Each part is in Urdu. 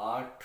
8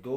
2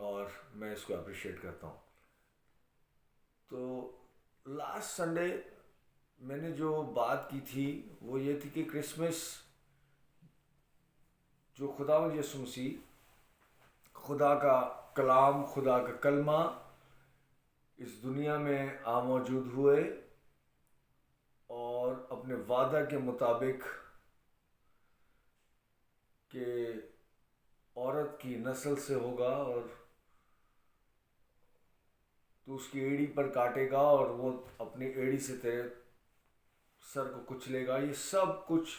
اور میں اس کو اپریشیٹ کرتا ہوں. تو لاسٹ سنڈے میں نے جو بات کی تھی وہ یہ تھی کہ کرسمس جو خداوند یسوع مسیح خدا کا کلام، خدا کا کلمہ اس دنیا میں موجود ہوئے اور اپنے وعدہ کے مطابق کہ عورت کی نسل سے ہوگا اور تو اس کی ایڑی پر کاٹے گا اور وہ اپنی ایڑی سے تیرے سر کو کچلے گا. یہ سب کچھ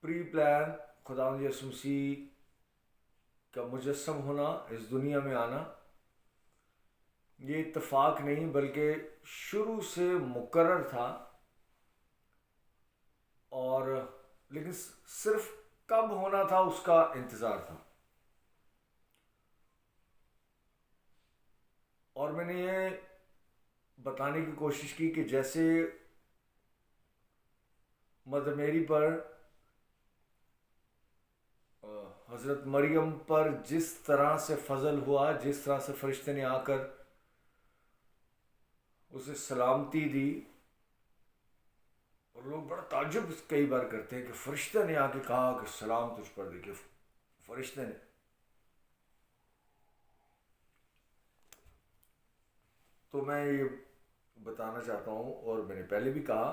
پری پلان خداوند یسوع مسیح کا مجسم ہونا، اس دنیا میں آنا، یہ اتفاق نہیں بلکہ شروع سے مقرر تھا. اور لیکن صرف کب ہونا تھا اس کا انتظار تھا. اور میں نے یہ بتانے کی کوشش کی کہ جیسے مدر میری پر، حضرت مریم پر جس طرح سے فضل ہوا، جس طرح سے فرشتے نے آ کر اسے سلامتی دی، اور لوگ بڑا تعجب کئی بار کرتے ہیں کہ فرشتے نے آ کے کہا کہ سلام تجھ پر. دیکھیے فرشتے نے. تو میں یہ بتانا چاہتا ہوں، اور میں نے پہلے بھی کہا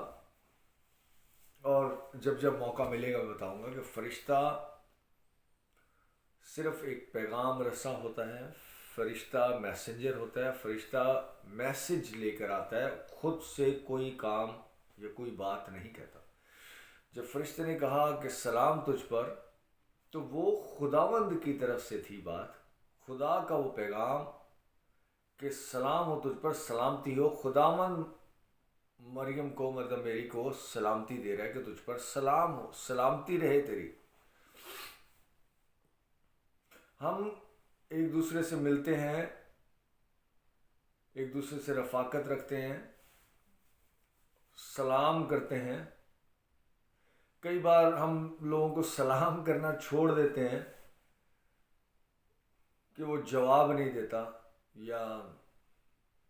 اور جب موقع ملے گا میں بتاؤں گا کہ فرشتہ صرف ایک پیغام رساں ہوتا ہے، فرشتہ میسنجر ہوتا ہے، فرشتہ میسج لے کر آتا ہے، خود سے کوئی کام یا کوئی بات نہیں کہتا. جب فرشتے نے کہا کہ سلام تجھ پر، تو وہ خداوند کی طرف سے تھی بات، خدا کا وہ پیغام کہ سلام ہو تجھ پر، سلامتی ہو. خداوند مریم کو، مطلب میری کو سلامتی دے رہا ہے کہ تجھ پر سلام ہو، سلامتی رہے تیری. ہم ایک دوسرے سے ملتے ہیں، ایک دوسرے سے رفاقت رکھتے ہیں، سلام کرتے ہیں. کئی بار ہم لوگوں کو سلام کرنا چھوڑ دیتے ہیں کہ وہ جواب نہیں دیتا، یا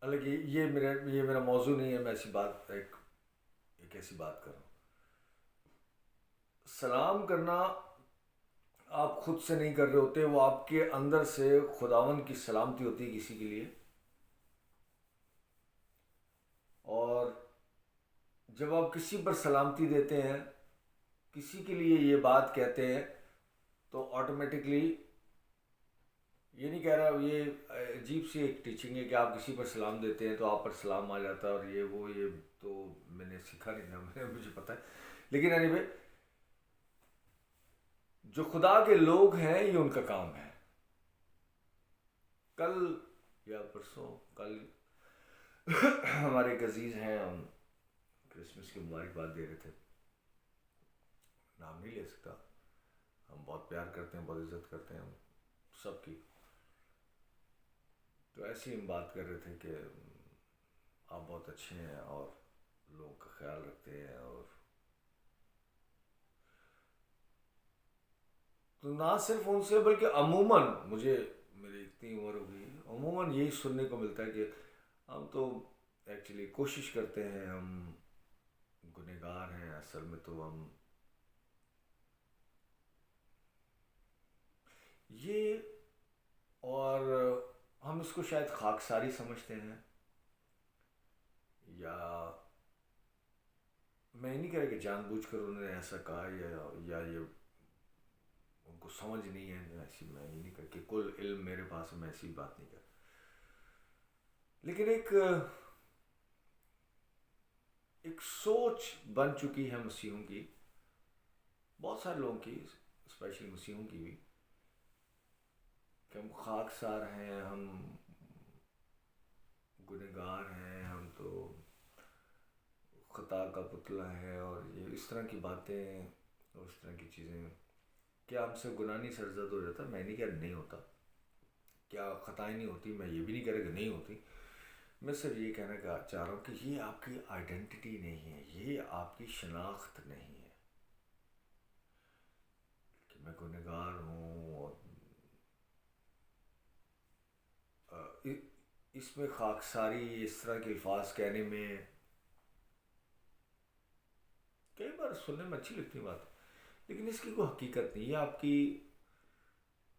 حالانکہ یہ میرا موضوع نہیں ہے. میں ایسی بات ایک ایسی بات کر رہا ہوں. سلام کرنا آپ خود سے نہیں کر رہے ہوتے، وہ آپ کے اندر سے خداوند کی سلامتی ہوتی ہے کسی کے لیے. اور جب آپ کسی پر سلامتی دیتے ہیں، کسی کے لیے یہ بات کہتے ہیں، تو آٹومیٹکلی، یہ نہیں کہہ رہا، یہ عجیب سی ایک ٹیچنگ ہے کہ آپ کسی پر سلام دیتے ہیں تو آپ پر سلام آ جاتا ہے، اور یہ تو میں نے سیکھا نہیں تھا، مجھے پتہ ہے. لیکن anyway، جو خدا کے لوگ ہیں یہ ان کا کام ہے. کل یا پرسوں، کل ہمارے ایک عزیز ہیں، ہم کرسمس کی مبارکباد دے رہے تھے. نام نہیں لے سکتا، ہم بہت پیار کرتے ہیں، بہت عزت کرتے ہیں ہم سب کی. تو ایسے ہی ہم بات کر رہے تھے کہ آپ بہت اچھے ہیں اور لوگوں کا خیال رکھتے ہیں، اور تو نہ صرف ان سے بلکہ عموماً میری اتنی عمر ہو گئی، عموماً یہی سننے کو ملتا ہے کہ ہم تو ایکچولی کوشش کرتے ہیں، ہم گنہگار ہیں، اصل میں تو ہم یہ، اور ہم اس کو شاید خاکساری سمجھتے ہیں، یا میں نہیں کہہ رہا کہ جان بوجھ کر انہوں نے ایسا کہا، یا یہ ان کو سمجھ نہیں ہے ایسی. میں یہ نہیں کہا کہ کل علم میرے پاس ہے، میں ایسی بات نہیں کر. لیکن ایک سوچ بن چکی ہے مسیحوں کی، بہت سارے لوگوں کی، اسپیشلی مسیحوں کی بھی، کہ ہم خاکسار ہیں، ہم گنہگار ہیں، ہم تو خطا کا پتلا ہے، اور یہ اس طرح کی باتیں اور اس طرح کی چیزیں. کیا ہم سے گناہ نہیں سرزد ہو جاتا؟ میں نہیں کہہ رہا نہیں ہوتا. کیا خطائیں نہیں ہوتی؟ میں یہ بھی نہیں کہہ رہا کہ نہیں ہوتی. میں صرف یہ کہنا چاہ رہا ہوں کہ یہ آپ کی آئیڈینٹی نہیں ہے، یہ آپ کی شناخت نہیں ہے کہ میں گنہگار ہوں. اور اس میں خاکساری اس طرح کے الفاظ کہنے میں کئی بار سننے میں اچھی لگتی بات، لیکن اس کی کوئی حقیقت نہیں، یہ آپ کی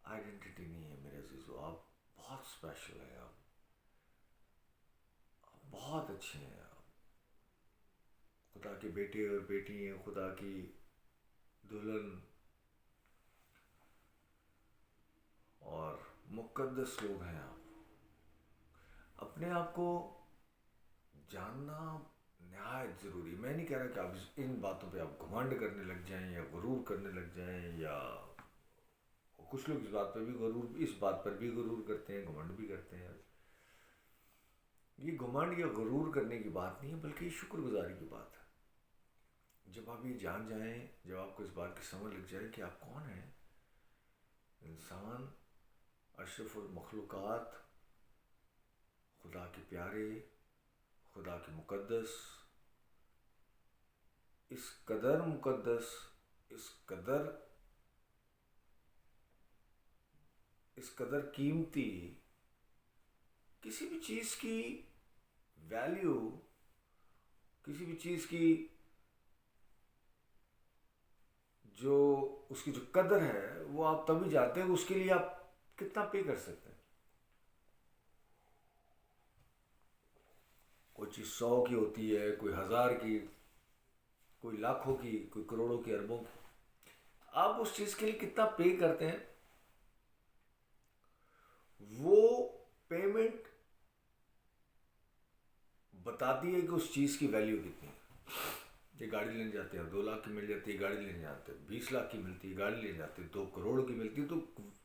آئیڈینٹی نہیں ہے میرے عزیزو. آپ بہت اسپیشل ہیں، آپ بہت اچھے ہیں، آپ خدا کے بیٹے اور بیٹی ہیں، خدا کی دلہن اور مقدس لوگ ہیں. آپ اپنے آپ کو جاننا نہایت ضروری. میں نہیں کہہ رہا کہ آپ ان باتوں پہ آپ گھمنڈ کرنے لگ جائیں یا غرور کرنے لگ جائیں، یا کچھ لوگ اس بات پر بھی غرور کرتے ہیں، گھمنڈ بھی کرتے ہیں. یہ گھمنڈ یا غرور کرنے کی بات نہیں ہے، بلکہ یہ شکر گزاری کی بات ہے. جب آپ یہ جان جائیں، جب آپ کو اس بات کی سمجھ لگ جائے کہ آپ کون ہیں، انسان، اشرف المخلوقات، خدا کے پیارے، خدا کے مقدس، اس قدر مقدس، اس قدر قیمتی، کسی بھی چیز کی ویلیو، کسی بھی چیز کی جو اس کی جو قدر ہے وہ آپ تبھی جانتے ہیں اس کے لیے آپ کتنا پے کر سکتے ہیں. کوئی چیز 100 کی ہوتی ہے، کوئی 1000 کی، کوئی لاکھوں کی، کوئی کروڑوں کی، اربوں کی. آپ اس چیز کے لیے کتنا پے کرتے ہیں، وہ پیمنٹ بتاتی ہے کہ اس چیز کی ویلیو کتنی ہے. یہ گاڑی لینے جاتے ہیں 2 لاکھ کی مل جاتی ہے، گاڑی لینے جاتے ہیں 20 لاکھ کی ملتی ہے، گاڑی لینے جاتے ہیں 2 کروڑ کی ملتی ہے. تو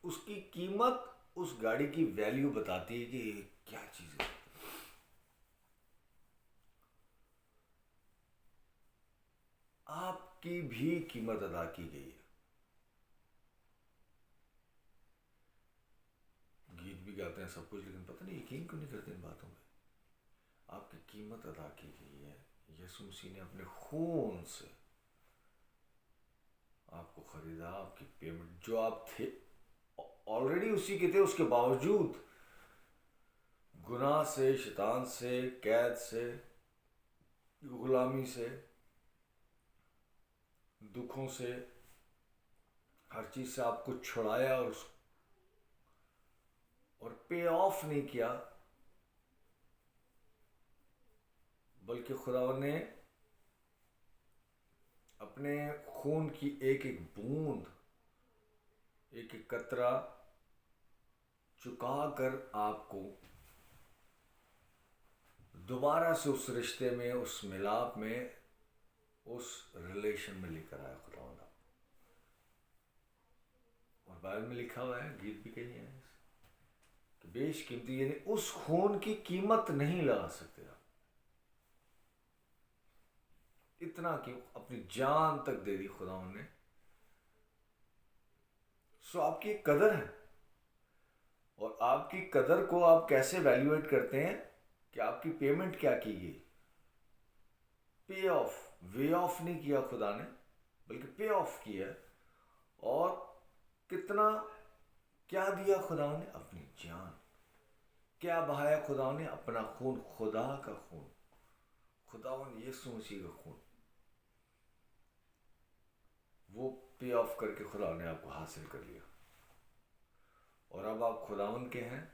اس کی قیمت اس گاڑی کی ویلیو بتاتی ہے کہ یہ کیا چیز ہے. آپ کی بھی قیمت ادا کی گئی ہے. گیت بھی گاتے ہیں سب کچھ، لیکن پتہ نہیں یقین کیوں نہیں کرتے ان باتوں پہ. آپ کی قیمت ادا کی گئی ہے. یسوع مسیح نے اپنے خون سے آپ کو خریدا. آپ کی پیمنٹ، جو آپ تھے آلریڈی اسی کے تھے، اس کے باوجود گناہ سے، شیطان سے، قید سے، غلامی سے، دکھوں سے، ہر چیز سے آپ کو چھڑایا اور پے آف نہیں کیا، بلکہ خدا نے اپنے خون کی ایک ایک بوند، ایک ایک قطرہ چکا کر آپ کو دوبارہ سے اس رشتے میں، اس ملاپ میں، اس ریلیشن میں لے کر آیا خدا. اور بائبل میں لکھا ہوا ہے، گیت بھی کہی ہیں کہ بیش قیمتی، یعنی اس خون کی قیمت نہیں لگا سکتے آپ. اتنا کہ اپنی جان تک دے دی خدا نے. سو آپ کی ایک قدر ہے، اور آپ کی قدر کو آپ کیسے ویلیویٹ کرتے ہیں کہ آپ کی پیمنٹ کیا کی گئی. پے آف، وے آف نہیں کیا خدا نے، بلکہ پے آف کیا. اور کتنا کیا دیا خدا نے؟ اپنی جان. کیا بہایا خدا نے؟ اپنا خون، خدا کا خون، خداوند یسوع مسیح کا خون. وہ پے آف کر کے خدا نے آپ کو حاصل کر لیا. اور اب آپ خداوند کے ہیں،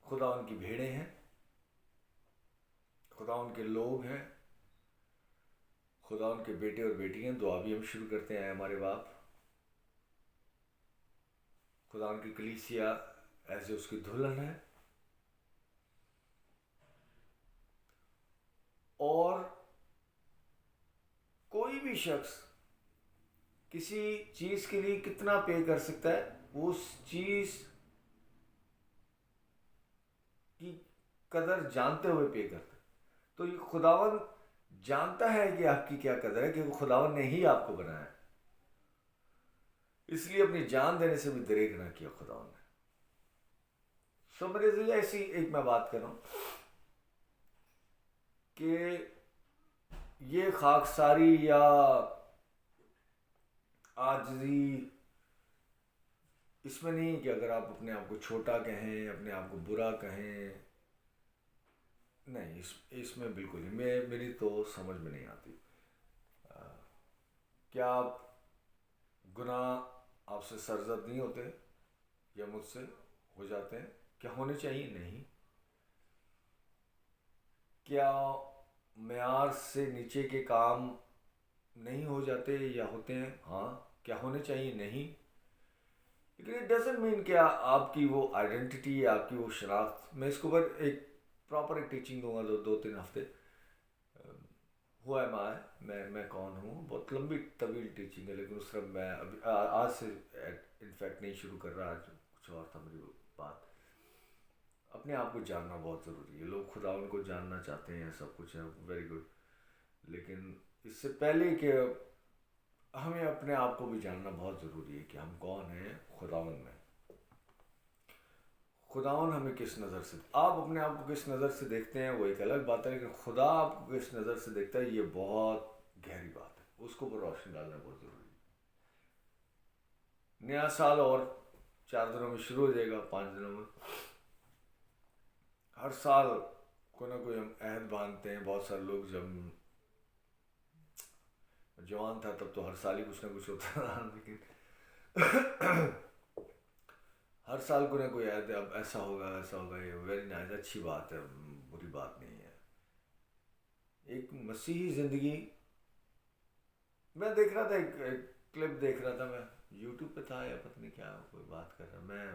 خداوند کی بھیڑیں ہیں، خداوند کے لوگ ہیں، خداوند کے بیٹے اور بیٹیاں. دعا بھی ہم شروع کرتے ہیں، ہمارے باپ. خداوند کی کلیسیا ایسے اس کی دلہن ہے. اور کوئی بھی شخص کسی چیز کے لیے کتنا پے کر سکتا ہے، اس چیز کی قدر جانتے ہوئے پے کرتا ہے. تو یہ خداوند جانتا ہے کہ آپ کی کیا قدر ہے، کہ خداوند نے ہی آپ کو بنایا ہے. اس لیے اپنی جان دینے سے بھی دریغ نہ کیا خداوند نے. سو میرے ذریعے ایسی ایک میں بات کر رہا ہوں کہ یہ خاکساری یا عاجزی اس میں نہیں کہ اگر آپ اپنے آپ کو چھوٹا کہیں، اپنے آپ کو برا کہیں، نہیں، اس میں بالکل نہیں، میری تو سمجھ میں نہیں آتی. کیا آپ گناہ آپ سے سرزد نہیں ہوتے یا مجھ سے ہو جاتے ہیں؟ کیا ہونے چاہیے؟ نہیں. کیا معیار سے نیچے کے کام نہیں ہو جاتے یا ہوتے ہیں؟ ہاں. کیا ہونے چاہیے؟ نہیں. لیکن اٹ ڈزنٹ مین کہ آپ کی وہ آئیڈینٹی، آپ کی وہ شناخت. میں اس کے اوپر ایک پراپر ایک ٹیچنگ دوں گا 2-3 ہفتے. ہوا ہے میں کون ہوں، بہت لمبی طویل ٹیچنگ ہے، لیکن اس طرح میں ابھی آج سے انفیکٹ نہیں شروع کر رہا. آج کچھ اور تھا میری بات. اپنے آپ کو جاننا بہت ضروری ہے. لوگ خدا ان کو جاننا چاہتے ہیں، سب کچھ ہے، ویری گڈ. لیکن اس سے پہلے کہ ہمیں اپنے آپ کو بھی جاننا بہت ضروری ہے کہ ہم کون ہیں خداوند میں. خداوند ہمیں کس نظر سے، آپ اپنے آپ کو کس نظر سے دیکھتے ہیں وہ ایک الگ بات ہے، لیکن خدا آپ کو کس نظر سے دیکھتا ہے یہ بہت گہری بات ہے. اس کو اوپر روشنی ڈالنا بہت ضروری ہے. نیا سال اور 4 دنوں میں شروع ہو جائے گا، 5 دنوں میں. ہر سال کوئی نہ کوئی ہم عہد باندھتے ہیں. بہت سارے لوگ، جب جوان تھا تب تو ہر سال ہی کچھ نہ کچھ ہوتا تھا، لیکن ہر سال کوئی نہ کوئی عہد، اب ایسا ہوگا ایسا ہوگا. یہ ویری نائس، اچھی بات ہے، بری بات نہیں ہے. ایک مسیحی زندگی، میں دیکھ رہا تھا ایک کلپ دیکھ رہا تھا، میں یوٹیوب پہ تھا یا پتہ نہیں کیا، کوئی بات کر رہا میں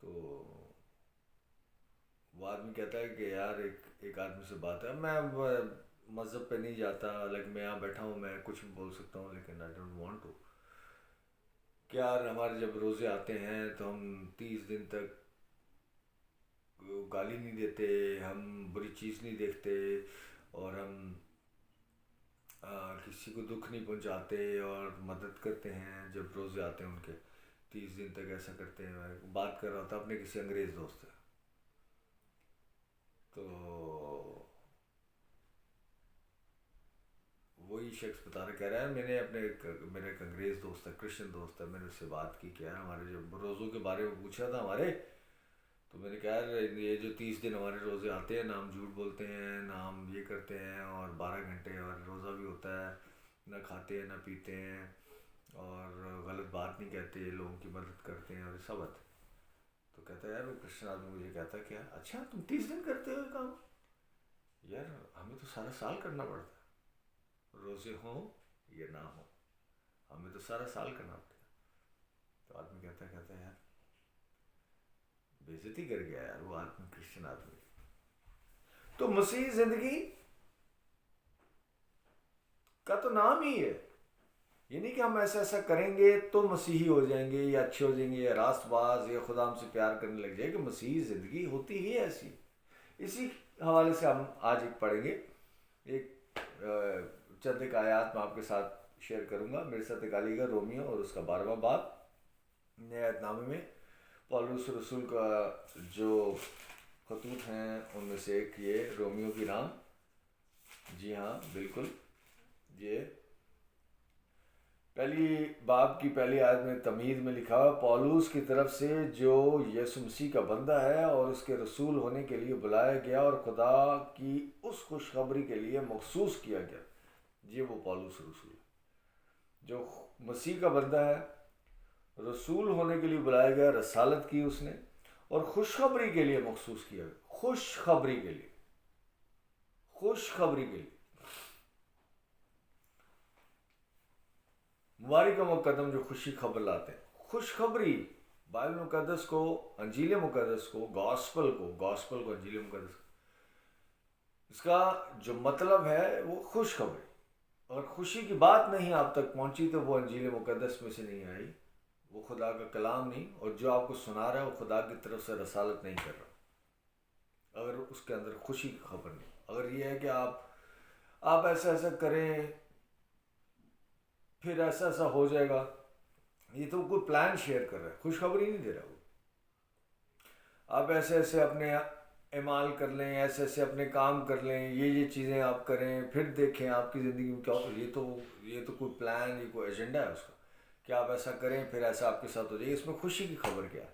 تو وہ آدمی کہتا ہے کہ یار ایک آدمی سے بات ہے، میں مذہب پہ نہیں جاتا، لیکن میں یہاں بیٹھا ہوں، میں کچھ بھی بول سکتا ہوں، لیکن آئی ڈونٹ وانٹ ٹو. کہ یار ہمارے جب روزے آتے ہیں تو ہم 30 دن تک گالی نہیں دیتے، ہم بری چیز نہیں دیکھتے، اور ہم کسی کو دکھ نہیں پہنچاتے اور مدد کرتے ہیں جب روزے آتے ہیں ان کے. 30 دن تک ایسا کرتے ہیں. میں بات کر رہا تھا اپنے کسی انگریز دوست سے، تو وہی شخص بتا رہا، کہہ رہا ہے میں نے میرا ایک انگریز دوست ہے، کرسچن دوست ہے، میں نے اس سے بات کی کہ ہمارے جب روزوں کے بارے میں پوچھا تھا ہمارے، تو میں نے کہا یہ جو 30 دن ہمارے روزے آتے ہیں، نہ ہم جھوٹ بولتے ہیں، نہ ہم یہ کرتے ہیں، اور 12 گھنٹے اور روزہ بھی ہوتا ہے، نہ کھاتے ہیں نہ پیتے ہیں، اور غلط بات نہیں کہتے، لوگوں کی مدد کرتے ہیں، اور یہ سب ہے. تو کہتا ہے یار وہ کرسچن آدمی مجھے کہتا ہے کیا اچھا تم 30 دن کرتے ہو یہ کام؟ یار ہمیں تو سارا سال کرنا پڑتا ہے، روزے ہوں یا نہ ہوں، ہمیں تو سارا سال کرنا پڑتا ہے. تو آدمی کہتا ہے یار بےعزتی کر گیا یار وہ آدمی، کرسچن آدمی. تو مسیحی زندگی کا تو نام ہی ہے، یہ نہیں کہ ہم ایسا کریں گے تو مسیحی ہو جائیں گے یا اچھے ہو جائیں گے یا راست باز یا خدا ہم سے پیار کرنے لگ جائے، کہ مسیحی زندگی ہوتی ہی ایسی. اسی حوالے سے ہم آج ایک پڑھیں گے، ایک چند ایک آیات میں آپ کے ساتھ شیئر کروں گا. میرے ساتھ نکالیے گا رومیو اور اس کا 12واں باب. نئے عہد نامے میں پولس رسول کا جو خطوط ہیں ان میں سے ایک یہ رومیو کی نام. جی ہاں بالکل، یہ پہلی باب کی پہلی آیت میں تمہید میں لکھا ہوا، پولس کی طرف سے جو یسوع مسیح کا بندہ ہے اور اس کے رسول ہونے کے لیے بلایا گیا اور خدا کی اس خوشخبری کے لیے مخصوص کیا گیا. یہ وہ پولس رسول ہے جو مسیح کا بندہ ہے، رسول ہونے کے لیے بلایا گیا، رسالت کی اس نے، اور خوشخبری کے لیے مخصوص کیا گیا. خوشخبری کے لیے، خوشخبری کے لیے. مبارک و مقدم جو خوشی خبر لاتے ہیں. خوشخبری بائبل مقدس کو، انجیل مقدس کو، گاسپل کو انجیل مقدس کو، اس کا جو مطلب ہے وہ خوشخبری. اگر خوشی کی بات نہیں آپ تک پہنچی تو وہ انجیل مقدس میں سے نہیں آئی، وہ خدا کا کلام نہیں، اور جو آپ کو سنا رہا ہے وہ خدا کی طرف سے رسالت نہیں کر رہا اگر اس کے اندر خوشی کی خبر نہیں. اگر یہ ہے کہ آپ ایسا کریں پھر ایسا ہو جائے گا، یہ تو کوئی پلان شیئر کر رہا ہے، خوشخبری نہیں دے رہا وہ. آپ ایسے اپنے اعمال کر لیں، ایسے اپنے کام کر لیں، یہ چیزیں آپ کریں، پھر دیکھیں آپ کی زندگی میں کیا ہو. یہ تو کوئی پلان، یہ کوئی ایجنڈا ہے اس کا. کہ آپ ایسا کریں پھر ایسا آپ کے ساتھ ہو جائے. اس میں خوشی کی خبر کیا ہے؟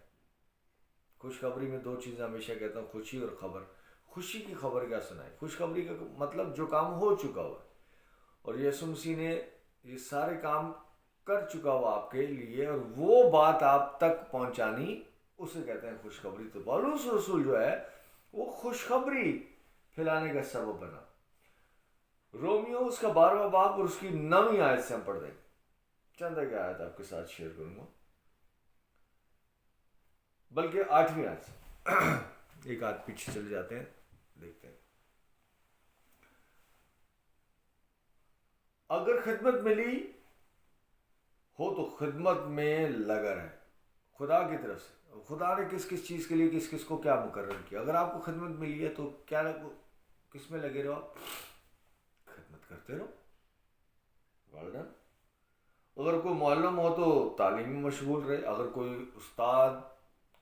خوشخبری میں دو چیزیں ہمیشہ کہتا ہوں، خوشی اور خبر. خوشی کی خبر کیا سنائے؟ خوشخبری کا مطلب جو کام ہو چکا ہوا ہے، اور یسوع مسیح نے یہ سارے کام کر چکا ہوا آپ کے لیے، اور وہ بات آپ تک پہنچانی، اسے کہتے ہیں خوشخبری. تو پولس رسول جو ہے وہ خوشخبری پھیلانے کا سبب بنا. رومیو اس کا 12واں باب اور اس کی 9ویں آیت سے ہم پڑھ دیں گے. چند ایک آیت آپ کے ساتھ شیئر کروں گا، بلکہ 8ویں آیت سے ایک آیت پیچھے چلے جاتے ہیں، دیکھتے ہیں. اگر خدمت ملی ہو تو خدمت میں لگا رہے خدا کی طرف سے. خدا نے کس کس چیز کے لیے کس کس کو کیا مقرر کیا. اگر آپ کو خدمت ملی ہے تو کیا کس میں لگے رہو؟ آپ خدمت کرتے رہو. والدہ اگر کوئی معلم ہو تو تعلیم میں مشغول رہے. اگر کوئی استاد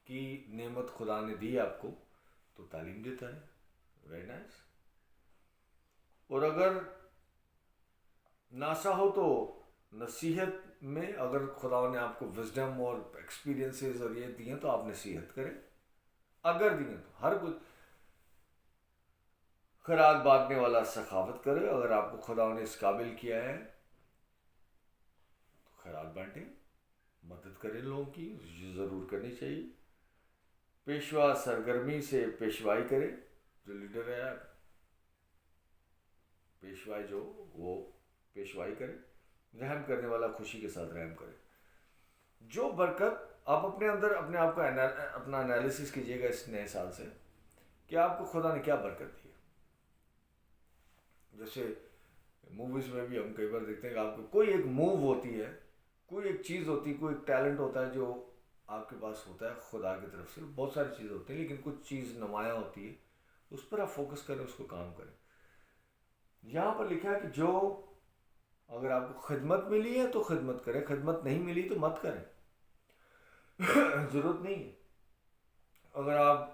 کی نعمت خدا نے دی آپ کو تو تعلیم دیتا ہے. Very nice. اور اگر ناسا ہو تو نصیحت میں، اگر خدا نے آپ کو وزڈم اور ایکسپیرینسز اور یہ دیے تو آپ نصیحت کریں. اگر دیے تو ہر کچھ. خیرات بانٹنے والا سخاوت کرے. اگر آپ کو خدا نے اس قابل کیا ہے تو خیرات بانٹیں، مدد کریں لوگوں کی، یہ ضرور کرنی چاہیے. پیشوا سرگرمی سے پیشوائی کرے. جو لیڈر ہے پیشوائی جو وہ پیشوائی کرے. رحم کرنے والا خوشی کے ساتھ رحم کرے. جو برکت آپ اپنے اندر اپنے آپ کا اپنا انالیسس کیجیے گا اس نئے سال سے کہ آپ کو خدا نے کیا برکت دی ہے. جیسے موویز میں بھی ہم کئی بار دیکھتے ہیں کہ آپ کو کوئی ایک موو ہوتی ہے، کوئی ایک چیز ہوتی ہے، کوئی ایک ٹیلنٹ ہوتا ہے جو آپ کے پاس ہوتا ہے خدا کی طرف سے. بہت ساری چیزیں ہوتی ہیں لیکن کچھ چیز نمایاں ہوتی ہے، اس پر آپ فوکس کریں، اس کو کام کریں. یہاں پر لکھا ہے کہ جو اگر آپ کو خدمت ملی ہے تو خدمت کریں، خدمت نہیں ملی تو مت کریں. ضرورت نہیں ہے. اگر آپ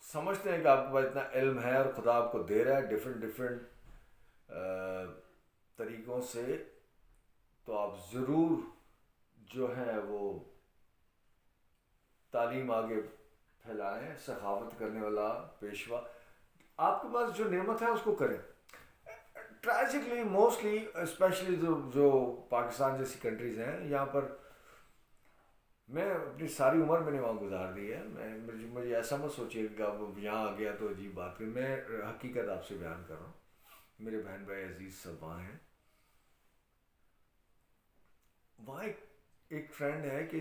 سمجھتے ہیں کہ آپ کے پاس اتنا علم ہے اور خدا آپ کو دے رہا ہے ڈفرینٹ طریقوں سے، تو آپ ضرور جو ہے وہ تعلیم آگے پھیلائیں. سخاوت کرنے والا پیشوا. آپ کے پاس جو نعمت ہے اس کو کریں. ٹریجکلی موسٹلی اسپیشلی جو پاکستان جیسی کنٹریز ہیں، یہاں پر میں اپنی ساری عمر میں نے وہاں گزار دی ہے. مجھے ایسا مت سوچیے کہ اب یہاں آ گیا تو عجیب بات ہے. میں حقیقت آپ سے بیان کر رہا ہوں. میرے بہن بھائی عزیز سب وہاں ہیں. وہاں ایک فرینڈ ہے کہ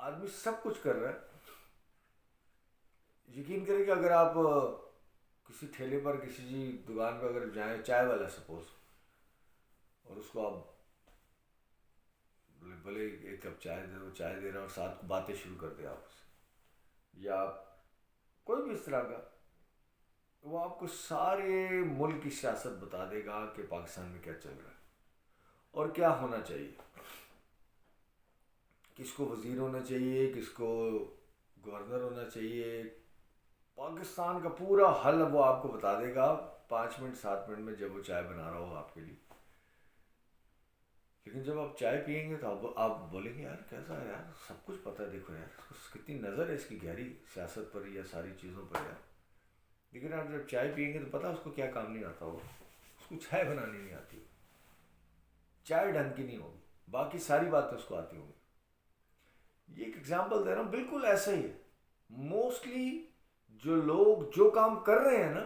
آدمی سب کچھ کر رہا ہے. یقین کریں کہ اگر آپ کسی ٹھیلے پر کسی دکان پہ اگر جائیں، چائے والا سپوز، اور اس کو آپ بھلے ایک کپ چائے دے، وہ چائے دے رہا اور ساتھ باتیں شروع کر دے آپ سے، یا کوئی بھی اس طرح کا، وہ آپ کو سارے ملک کی سیاست بتا دے گا کہ پاکستان میں کیا چل رہا ہے اور کیا ہونا چاہیے، کس کو وزیر ہونا چاہیے، کس کو گورنر ہونا چاہیے. پاکستان کا پورا حل وہ آپ کو بتا دے گا 5 منٹ 7 منٹ میں، جب وہ چائے بنا رہا ہو آپ کے لیے. لیکن جب آپ چائے پئیں گے تو آپ بولیں گے یار کیسا ہے یار، سب کچھ پتہ ہے، دیکھو یار کتنی نظر ہے اس کی گہری سیاست پر یا ساری چیزوں پر یار. لیکن آپ جب چائے پئیں گے تو پتہ اس کو کیا کام نہیں آتا ہوگا. اس کو چائے بنانی نہیں آتی، چائے ڈھنگ کی نہیں ہوگی، باقی ساری باتیں اس کو آتی ہوں گی. یہ ایک ایگزامپل دے رہا ہوں، بالکل ایسا ہی ہے. موسٹلی جو لوگ جو کام کر رہے ہیں نا،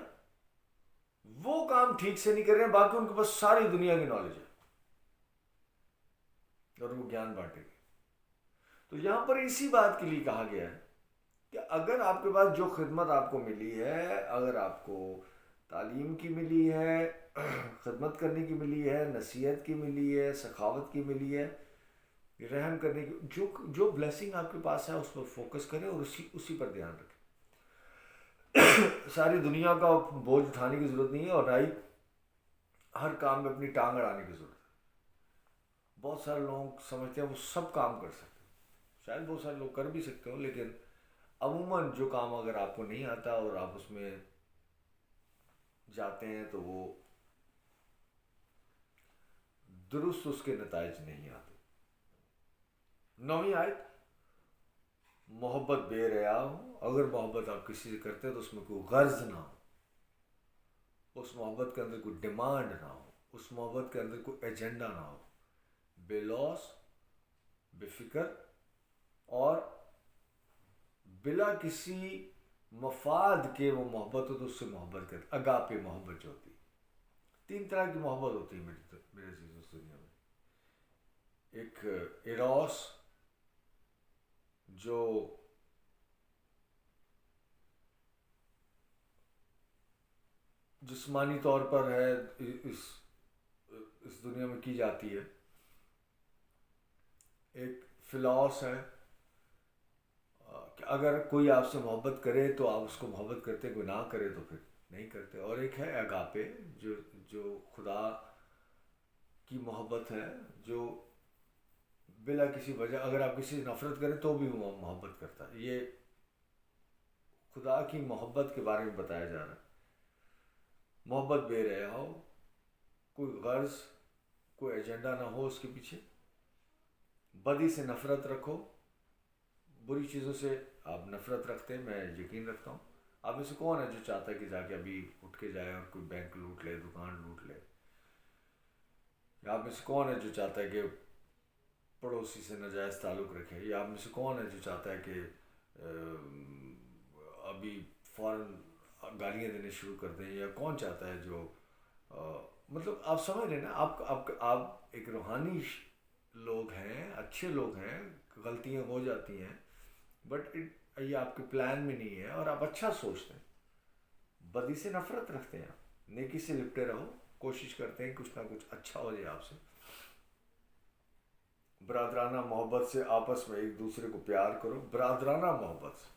وہ کام ٹھیک سے نہیں کر رہے ہیں، باقی ان کے پاس ساری دنیا کی نالج ہے اور وہ گیان بانٹے گے. تو یہاں پر اسی بات کے لیے کہا گیا ہے کہ اگر آپ کے پاس جو خدمت آپ کو ملی ہے، اگر آپ کو تعلیم کی ملی ہے، خدمت کرنے کی ملی ہے، نصیحت کی ملی ہے، سخاوت کی ملی ہے، رحم کرنے کی، جو بلیسنگ آپ کے پاس ہے اس پر فوکس کریں اور اسی پر دھیان رکھیں. ساری دنیا کا بوجھ اٹھانے کی ضرورت نہیں ہے، اور نہ ہی ہر کام میں اپنی ٹانگ اڑانے کی ضرورت ہے. بہت سارے لوگ سمجھتے ہیں وہ سب کام کر سکتے ہیں. شاید بہت سارے لوگ کر بھی سکتے ہو، لیکن عموماً جو کام اگر آپ کو نہیں آتا اور آپ اس میں جاتے ہیں تو وہ درست اس کے نتائج نہیں آتے۔ 9ویں آیت، محبت بے ریا ہو۔ اگر محبت آپ کسی سے کرتے ہیں تو اس میں کوئی غرض نہ ہو، اس محبت کے اندر کوئی ڈیمانڈ نہ ہو، اس محبت کے اندر کوئی ایجنڈا نہ ہو، بے لوس، بے فکر اور بلا کسی مفاد کے وہ محبت ہو تو اس سے محبت کرتے۔ اگاپے محبت جو ہوتی ہے، 3 طرح کی محبت ہوتی ہے میرے عزیز اس دنیا میں۔ ایک ایروس جو جسمانی طور پر ہے، اس دنیا میں کی جاتی ہے۔ ایک فلاس ہے کہ اگر کوئی آپ سے محبت کرے تو آپ اس کو محبت کرتے، کوئی نہ کرے تو پھر نہیں کرتے۔ اور ایک ہے اگاپے جو خدا کی محبت ہے، جو بلا کسی وجہ، اگر آپ کسی سے نفرت کریں تو بھی وہ محبت کرتا ہے۔ یہ خدا کی محبت کے بارے میں بتایا جا رہا ہے۔ محبت بے ریا ہو، کوئی غرض، کوئی ایجنڈا نہ ہو اس کے پیچھے۔ بدی سے نفرت رکھو، بری چیزوں سے آپ نفرت رکھتے ہیں، میں یقین رکھتا ہوں۔ آپ میں سے کون ہے جو چاہتا ہے کہ جا کے ابھی اٹھ کے جائے اور کوئی بینک لوٹ لے، دکان لوٹ لے؟ یا آپ میں سے کون ہے جو چاہتا ہے کہ پڑوسی سے ناجائز تعلق رکھے؟ یا آپ میں سے کون ہے جو چاہتا ہے کہ ابھی فوراً گالیاں دینے شروع کر دیں؟ یا کون چاہتا ہے جو مطلب آپ سمجھ رہے ہیں نا، آپ ایک روحانی لوگ ہیں، اچھے لوگ ہیں، غلطیاں ہو جاتی ہیں، بٹ یہ آپ کے پلان میں نہیں ہے اور آپ اچھا سوچتے ہیں۔ بدی سے نفرت رکھتے ہیں، نیکی سے لپٹے رہو، کوشش کرتے ہیں کچھ نہ کچھ اچھا ہو جائے آپ سے۔ برادرانہ محبت سے آپس میں ایک دوسرے کو پیار کرو، برادرانہ محبت سے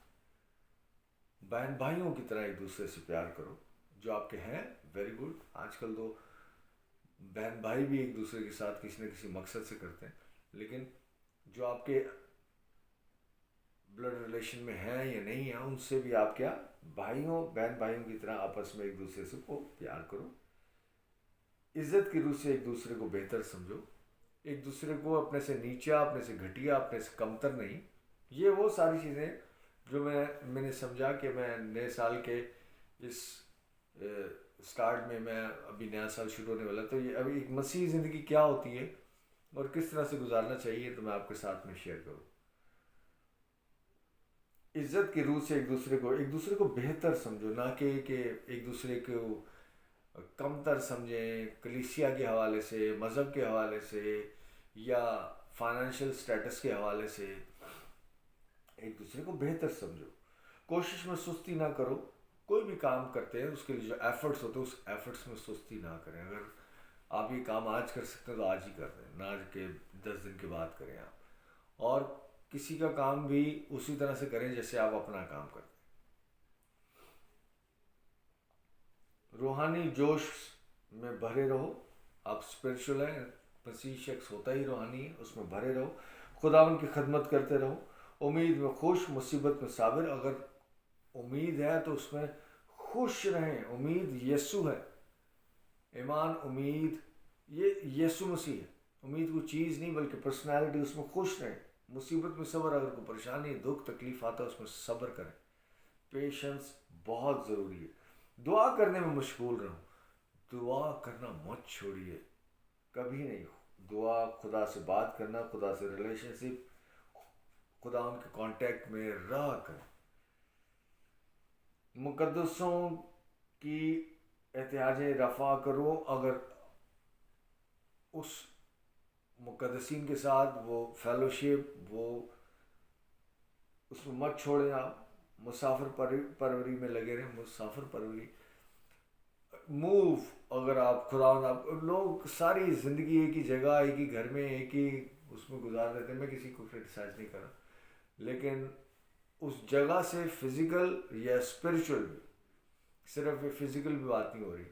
بہن بھائیوں کی طرح ایک دوسرے سے پیار کرو۔ جو آپ کے ہیں ویری گڈ، آج کل تو بہن بھائی بھی ایک دوسرے کے ساتھ کسی نہ کسی مقصد سے کرتے ہیں، لیکن جو آپ کے بلڈ ریلیشن میں ہیں یا نہیں ہیں ان سے بھی آپ کیا بہن بھائیوں کی طرح آپس میں ایک دوسرے سے کو پیار کرو۔ عزت کی روح سے ایک دوسرے کو بہتر سمجھو، ایک دوسرے کو اپنے سے نیچا، اپنے سے گھٹیا، اپنے سے کمتر نہیں۔ یہ وہ ساری چیزیں جو میں نے سمجھا کہ میں نئے سال کے اس سٹارٹ میں ابھی نیا سال شروع ہونے والا، تو یہ ابھی ایک مسیحی زندگی کیا ہوتی ہے اور کس طرح سے گزارنا چاہیے، تو میں آپ کے ساتھ میں شیئر کروں۔ عزت کی روح سے ایک دوسرے کو بہتر سمجھو، نہ کہ ایک دوسرے کو کمتر سمجھیں، کلیسیا کے حوالے سے، مذہب کے حوالے سے یا فائنینشیل سٹیٹس کے حوالے سے۔ ایک دوسرے کو بہتر سمجھو، کوشش میں سستی نہ کرو۔ کوئی بھی کام کرتے ہیں اس کے لیے جو ایفرٹس ہوتے ہیں اس ایفرٹس میں سستی نہ کریں۔ اگر آپ یہ کام آج کر سکتے ہیں تو آج ہی کر دیں، نہ کہ 10 دن کے بعد کریں آپ۔ اور کسی کا کام بھی اسی طرح سے کریں جیسے آپ اپنا کام کرتے ہیں۔ روحانی جوش میں بھرے رہو۔ آپ اسپرچول ہیں، مسیحی شخص ہوتا ہی روحانی ہے، اس میں بھرے رہو۔ خداوند کی خدمت کرتے رہو، امید میں خوش، مصیبت میں صابر۔ اگر امید ہے تو اس میں خوش رہیں۔ امید یسوع ہے، ایمان امید یہ یسوع مسیح ہے۔ امید کوئی چیز نہیں بلکہ پرسنالٹی، اس میں خوش رہیں۔ مصیبت میں صبر، اگر کوئی پریشانی، دکھ، تکلیف آتا ہے اس میں صبر کریں۔ پیشنس بہت ضروری ہے۔ دعا کرنے میں مشغول رہو، دعا کرنا مت چھوڑیے کبھی نہیں۔ دعا، خدا سے بات کرنا، خدا سے ریلیشن شپ، خدا ان کے کانٹیکٹ میں رہا کریں۔ مقدسوں کی احتیاجیں رفع کرو، اگر اس مقدسین کے ساتھ وہ فیلوشپ، وہ اس میں مت چھوڑیں۔ آپ مسافر پروری میں لگے رہیں، مسافر پروری موو۔ اگر آپ خدا آپ لوگ ساری زندگی ایک ہی جگہ، ایک ہی گھر میں، ایک ہی اس میں گزار دیتے ہیں۔ میں کسی کو کرٹیسائز نہیں کر رہا، لیکن اس جگہ سے فزیکل یا اسپرچول بھی، صرف فزیکل بھی بات نہیں ہو رہی۔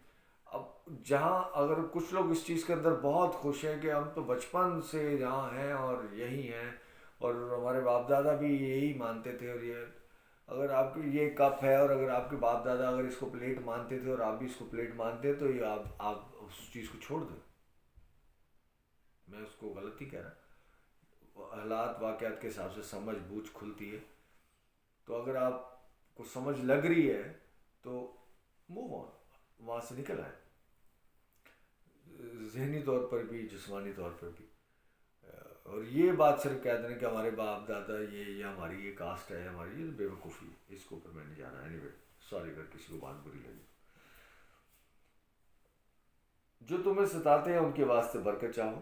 اب جہاں اگر کچھ لوگ اس چیز کے اندر بہت خوش ہیں کہ ہم تو بچپن سے یہاں ہیں اور یہی ہیں اور ہمارے باپ دادا بھی یہی مانتے تھے، اور یہ اگر آپ کی یہ کپ ہے اور اگر آپ کے باپ دادا اگر اس کو پلیٹ مانتے تھے اور آپ بھی اس کو پلیٹ مانتے ہیں تو یہ آپ اس چیز کو چھوڑ دیں۔ میں اس کو غلط نہیں کہہ رہا، حالات واقعات کے حساب سے سمجھ بوجھ کھلتی ہے. تو اگر آپ کو سمجھ لگ رہی ہے تو موو آن، وہاں سے نکل آئے، ذہنی طور پر بھی جسمانی طور پر بھی. اور یہ بات صرف کہہ دینا کہ ہمارے باپ دادا یہ ہماری یہ کاسٹ ہے ہماری، یہ بے وقوفی ہے، اس کے اوپر میں نہیں جانا. اینی وے سوری اگر کسی کو بات بری لگی. جو تمہیں ستاتے ہیں ان کے واسطے برکت چاہو،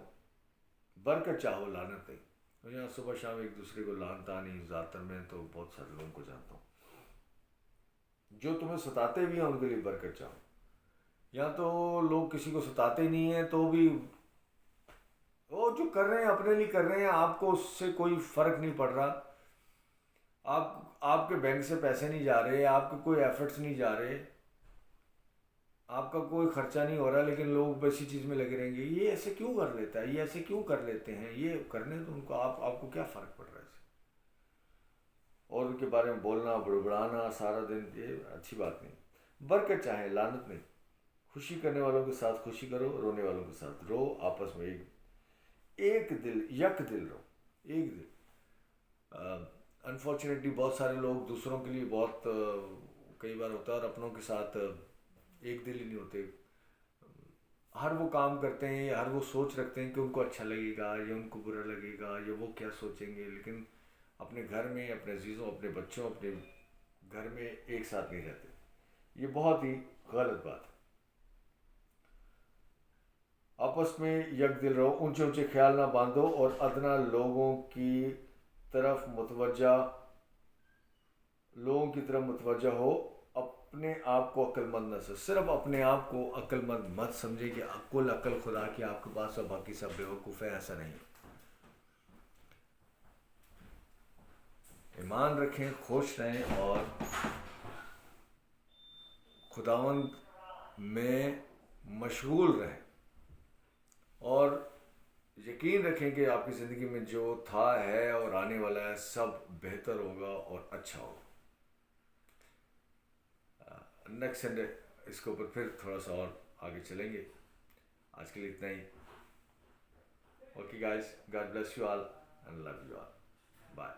برکت چاہو لعنت نہیں. اور یہاں صبح شام ایک دوسرے کو لعنتا نہیں، ذات میں تو بہت سارے لوگوں کو جانتا ہوں. جو تمہیں ستاتے بھی ہیں ان کے لیے برکت چاہو. یا تو لوگ کسی کو ستاتے نہیں ہیں تو بھی وہ جو کر رہے ہیں اپنے لیے کر رہے ہیں، آپ کو اس سے کوئی فرق نہیں پڑ رہا. آپ کے بینک سے پیسے نہیں جا رہے، آپ کے کوئی ایفرٹس نہیں جا رہے، آپ کا کوئی خرچہ نہیں ہو رہا، لیکن لوگ اسی چیز میں لگے رہیں گے. یہ ایسے کیوں کر لیتا ہے، یہ ایسے کیوں کر لیتے ہیں، یہ کرنے تو ان کو آپ کو کیا فرق پڑ رہا ہے اس سے. اور ان کے بارے میں بولنا بڑبڑانا سارا دن، یہ اچھی بات نہیں. برکت چاہیں لعنت نہیں. خوشی کرنے والوں کے ساتھ خوشی کرو، رونے والوں کے ساتھ رو. آپس میں ایک دل یک دل رہو، ایک دل. انفارچونیٹلی بہت سارے لوگ دوسروں کے لیے بہت کئی بار ہوتا ہے اور اپنوں کے ساتھ ایک دل ہی نہیں ہوتے. ہر وہ کام کرتے ہیں یا ہر وہ سوچ رکھتے ہیں کہ ان کو اچھا لگے گا یا ان کو برا لگے گا یا وہ کیا سوچیں گے، لیکن اپنے گھر میں اپنے عزیزوں اپنے بچوں اپنے گھر میں ایک ساتھ نہیں رہتے. یہ بہت ہی غلط بات ہے. آپس میں یک دل رہو، اونچے اونچے خیال نہ باندھو اور ادنا لوگوں کی طرف متوجہ ہو. اپنے آپ کو عقل مند نہ صرف اپنے آپ کو عقل مند مت سمجھے کہ کل عقل خدا کی آپ کے پاس اور باقی سب بیوقوف ہے. ایسا نہیں. ایمان رکھیں، خوش رہیں اور خداوند میں مشغول رہیں، اور یقین رکھیں کہ آپ کی زندگی میں جو تھا ہے اور آنے والا ہے سب بہتر ہوگا اور اچھا ہوگا. نیکسٹ سنڈے اس کے اوپر پھر تھوڑا سا اور آگے چلیں گے. آج کے لیے اتنا ہی. Okay guys, God bless you all and love you all. Bye.